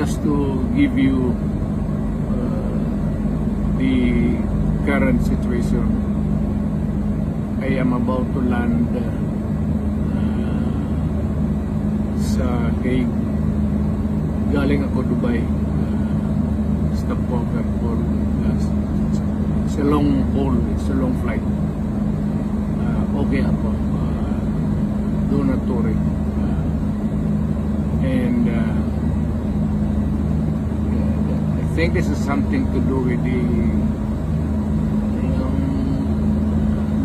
just to give you the current situation. I am about to land sa Hague. Galing ako Dubai. Stopover for it's a long haul, it's a long flight. Okay ako. Do not worry. And I think this is something to do with the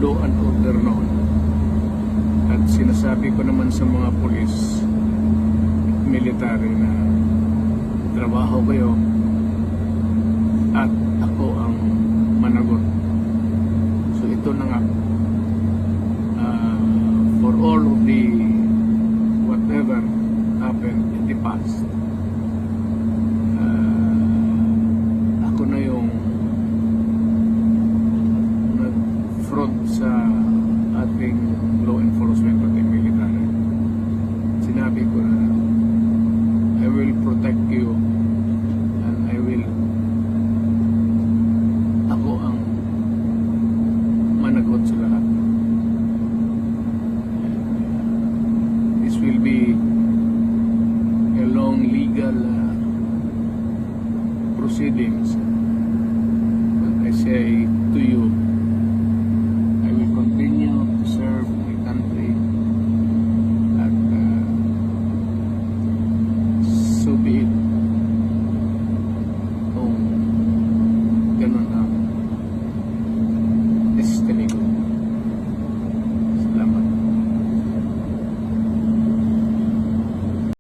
law and order noon. At sinasabi ko naman sa mga pulis, military na trabaho kayo at ako ang managot. So ito na nga, for all of the